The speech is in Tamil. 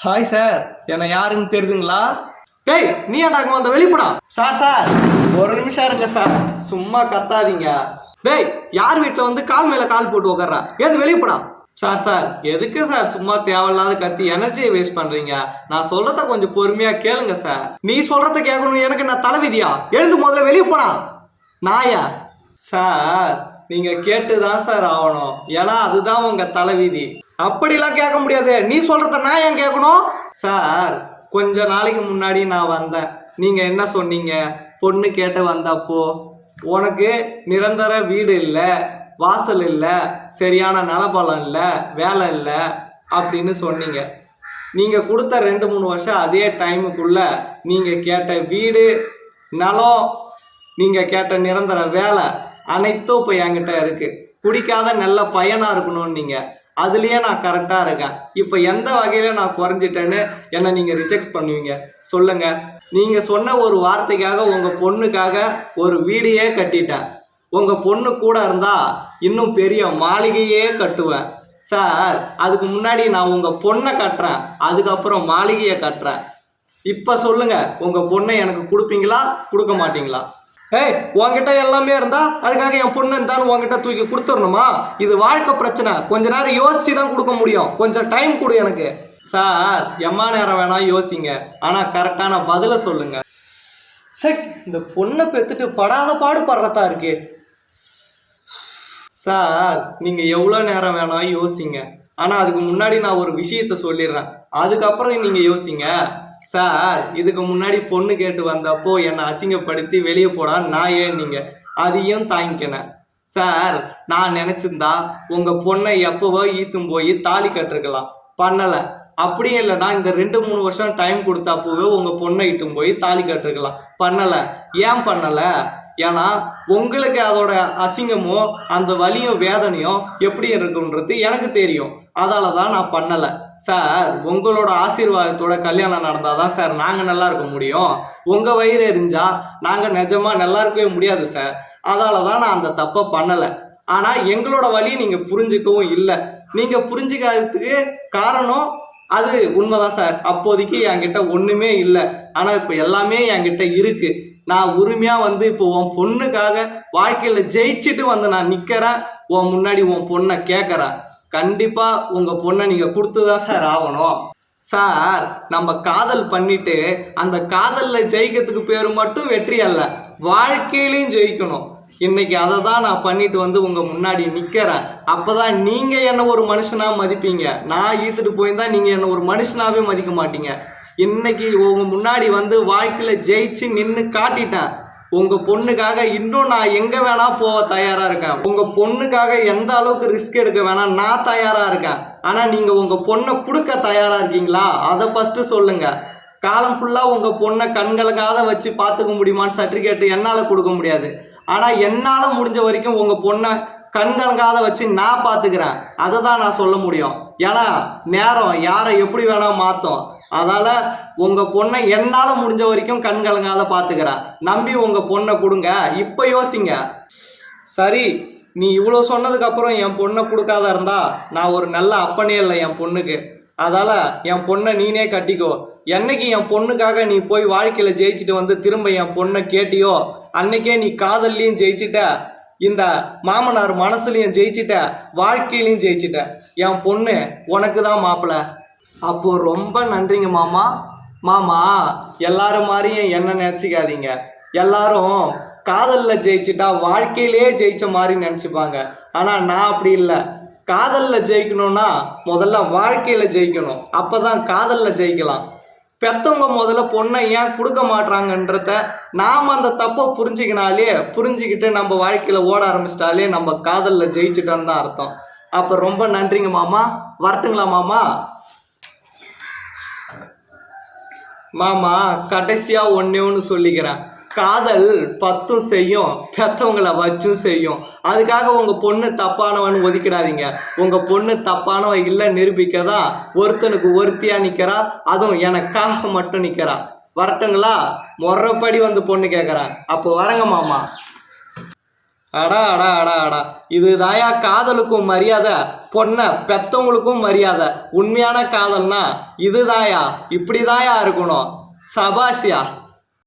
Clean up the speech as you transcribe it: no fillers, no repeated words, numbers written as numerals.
ஹாய் சார், என்ன யாருன்னு தெரியுதுங்களா? டேய், நீ அட்டாக்குமா அந்த வெளிப்படா. சார் ஒரு நிமிஷம் இருங்க சார், சும்மா கத்தாதீங்க. டேய், யார் வீட்டில் வந்து கால் மேலே கால் போட்டு உட்கார்றா? ஏது வெளிப்படா. சார் எதுக்கு சார் சும்மா தேவையில்லாத கத்தி எனர்ஜியை வேஸ்ட் பண்றீங்க? நான் சொல்றத கொஞ்சம் பொறுமையா கேளுங்க சார். நீ சொல்றத கேட்கணும் எனக்கு நான் தலைவிதியா? எழுந்து முதல்ல வெளியே போடா நாயா. சார் நீங்க கேட்டுதான் சார் ஆகணும், ஏன்னா அதுதான் உங்க தலைவிதி. அப்படிலாம் கேட்க முடியாது. நீ சொல்றத நான் ஏன் கேட்கணும்? சார் கொஞ்ச நாளைக்கு முன்னாடி நான் வந்தேன். நீங்க என்ன சொன்னீங்க? பொண்ணு கேட்டு வந்தப்போ உனக்கு நிரந்தர வீடு இல்லை, வாசல் இல்லை, சரியான நலபலம் இல்லை, வேலை இல்லை அப்படின்னு சொன்னீங்க. நீங்க கொடுத்த 2-3 வருஷம் அதே டைமுக்குள்ள நீங்க கேட்ட வீடு, நலம், நீங்க கேட்ட நிரந்தர வேலை அனைத்தும் இப்போ என்கிட்ட இருக்கு. குடிக்காத நல்ல பையனா இருக்கணும்னு நீங்க, அதுலயே நான் கரெக்டா இருக்கேன். இப்போ எந்த வகையில நான் குறைஞ்சிட்டேன்னு என்ன நீங்க ரிஜெக்ட் பண்ணுவீங்க சொல்லுங்க? நீங்க சொன்ன ஒரு வார்த்தைக்காக உங்க பொண்ணுக்காக ஒரு வீடையே கட்டிட்டேன். உங்க பொண்ணு கூட இருந்தா இன்னும் பெரிய மாளிகையே கட்டுவேன். சார் அதுக்கு முன்னாடி நான் உங்க பொண்ணை கட்டுறேன், அதுக்கப்புறம் மாளிகையை கட்டுறேன். இப்ப சொல்லுங்க, உங்க பொண்ணை எனக்கு கொடுப்பீங்களா கொடுக்க மாட்டீங்களா? ஏய், உங்ககிட்ட எல்லாமே இருந்தா அதுக்காக என் பொண்ணு இருந்தாலும் உங்ககிட்ட தூக்கி கொடுத்துடணுமா? இது வாழ்க்கை பிரச்சனை. கொஞ்ச நேரம் யோசிச்சு தான் கொடுக்க முடியும். கொஞ்சம் டைம் கொடு எனக்கு. சார் எம்மா நேரம் வேணா யோசிங்க, ஆனா கரெக்டான பதில சொல்லுங்க. சரி, இந்த பொண்ணை பெத்துட்டு படாத பாடு படுறதா இருக்கு. சார் நீங்க எவ்வளவு நேரம் வேணா யோசிங்க, ஆனா அதுக்கு முன்னாடி நான் ஒரு விஷயத்த சொல்லிடுறேன், அதுக்கப்புறம் நீங்க யோசிங்க. சார் இதுக்கு முன்னாடி பொண்ணு கேட்டு வந்தப்போ என்னை அசிங்கப்படுத்தி வெளியே போடா நான் ஏன் நீங்க அதையும் தாங்கிக்கினேன். சார் நான் நினைச்சிருந்தா உங்க பொண்ணை எப்பவோ ஈத்தும் போய் தாலி கட்டிருக்கலாம், பண்ணலை. அப்படியும் இல்லைன்னா இந்த 2-3 வருஷம் டைம் கொடுத்தாப்போவே உங்க பொண்ணை இட்டும் போய் தாலி கட்டிருக்கலாம், பண்ணலை. ஏன் பண்ணலை? ஏன்னா உங்களுக்கு அதோட அசிங்கமும் அந்த வலியும் வேதனையும் எப்படி இருக்குன்றது எனக்கு தெரியும், அதால தான் நான் பண்ணலை. சார் உங்களோட ஆசீர்வாதத்தோட கல்யாணம் நடந்தாதான் சார் நாங்கள் நல்லா இருக்க முடியும். உங்கள் வயிறு எரிஞ்சா நாங்கள் நிஜமாக நல்லா இருக்கவே முடியாது சார். அதால தான் நான் அந்த தப்பை பண்ணலை. ஆனால் எங்களோட வழியை நீங்கள் புரிஞ்சுக்கவும் இல்லை. நீங்கள் புரிஞ்சுக்காததுக்கு காரணம் அது உண்மைதான் சார். அப்போதைக்கு என்கிட்ட ஒன்றுமே இல்லை, ஆனால் இப்போ எல்லாமே என்கிட்ட இருக்கு. நான் உரிமையாக வந்து இப்போ உன் பொண்ணுக்காக வாழ்க்கையில் ஜெயிச்சுட்டு வந்து நான் நிற்கிறேன். உன் முன்னாடி உன் பொண்ணை கேட்குறேன். கண்டிப்பா உங்க பொண்ணை நீங்க கொடுத்துதான் சார் ஆகணும். சார் நம்ம காதல் பண்ணிட்டு அந்த காதல்ல ஜெயிக்கிறதுக்கு பேரு மட்டும் வெற்றி அல்ல, வாழ்க்கையிலையும் ஜெயிக்கணும். இன்னைக்கு அதை தான் நான் பண்ணிட்டு வந்து உங்க முன்னாடி நிக்கிறேன். அப்பதான் நீங்க என்ன ஒரு மனுஷனா மதிப்பீங்க. நான் ஈத்துட்டு போயிருந்தா நீங்க என்ன ஒரு மனுஷனாவே மதிக்க மாட்டீங்க. இன்னைக்கு உங்க முன்னாடி வந்து வாழ்க்கையில ஜெயிச்சு நின்று காட்டிட்டேன். உங்க பொண்ணுக்காக இன்னும் நான் எங்க வேணா போக தயாரா இருக்கேன். உங்க பொண்ணுக்காக எந்த அளவுக்கு ரிஸ்க் எடுக்க வேணாம் நான் தயாரா இருக்கேன். ஆனா நீங்க உங்க பொண்ணை கொடுக்க தயாரா இருக்கீங்களா? அதை ஃபர்ஸ்ட் சொல்லுங்க. காலம் ஃபுல்லா உங்க பொண்ணை கண்கலங்காத வச்சு பார்த்துக்க முடியுமான்னு சர்டிஃபிகேட் என்னால கொடுக்க முடியாது. ஆனா என்னால முடிஞ்ச வரைக்கும் உங்க பொண்ணை கண்கலங்காத வச்சு நான் பார்த்துக்கிறேன். அதை தான் நான் சொல்ல முடியும். ஏன்னா நேரம் யாரை எப்படி வேணா மாற்றும். அதால உங்க பொண்ணை என்னால முடிஞ்ச வரைக்கும் கண் கலங்காத பாத்துக்கிறேன். நம்பி உங்க பொண்ணை கொடுங்க. இப்ப யோசிங்க. சரி, நீ இவ்வளோ சொன்னதுக்கு அப்புறம் என் பொண்ணை கொடுக்காத இருந்தா நான் ஒரு நல்ல அப்பனே இல்லை என் பொண்ணுக்கு. அதால என் பொண்ணை நீனே கட்டிக்கோ. என்னைக்கு என் பொண்ணுக்காக நீ போய் வாழ்க்கையில ஜெயிச்சுட்டு வந்து திரும்ப என் பொண்ணை கேட்டியோ அன்னைக்கே நீ காதல்லையும் ஜெயிச்சுட்ட, இந்த மாமனார் மனசுலையும் ஜெயிச்சுட்ட, வாழ்க்கையிலையும் ஜெயிச்சுட்ட. என் பொண்ணு உனக்கு தான் மாப்பிள்ள. அப்போ ரொம்ப நன்றிங்க மாமா. மாமா எல்லாரும் மாதிரியும் என்ன நினச்சிக்காதீங்க. எல்லாரும் காதலில் ஜெயிச்சுட்டா வாழ்க்கையிலே ஜெயிச்ச மாதிரி நினச்சிப்பாங்க. ஆனால் நான் அப்படி இல்லை. காதலில் ஜெயிக்கணும்னா முதல்ல வாழ்க்கையில் ஜெயிக்கணும், அப்போ தான் காதலில் ஜெயிக்கலாம். பெற்றவங்க முதல்ல பொண்ணை ஏன் கொடுக்க மாட்டாங்கன்றத நாம் அந்த தப்பை புரிஞ்சுக்கிட்டு நம்ம வாழ்க்கையில் ஓட ஆரம்பிச்சிட்டாலே நம்ம காதலில் ஜெயிச்சுட்டோன்னு தான் அர்த்தம். அப்போ ரொம்ப நன்றிங்க மாமா. வரட்டுங்களா மாமா? மாமா கடைசியா ஒன்று சொல்லிக்கிறேன். காதல் 10 செய்யும், பெற்றவங்களை வச்சும் செய்யும். அதுக்காக உங்க பொண்ணு தப்பானவன் ஒதுக்கிடாதீங்க. உங்க பொண்ணு தப்பானவன் இல்லை நிரூபிக்கதா ஒருத்தனுக்கு ஒருத்தியா நிக்கிறா, அதுவும் எனக்காக மட்டும் நிக்கிறா. வரட்டுங்களா? முறைப்படி வந்து பொண்ணு கேட்குறேன். அப்போ வரங்க மாமா. அடா அடா அடா அடா, இது தாயா காதலுக்கும் மரியாதை, பொண்ணை பெத்தவங்களுக்கும் மரியாதை. உண்மையான காதல்னா இது தாயா, இப்படி தாயா இருக்கணும். சபாஷியா.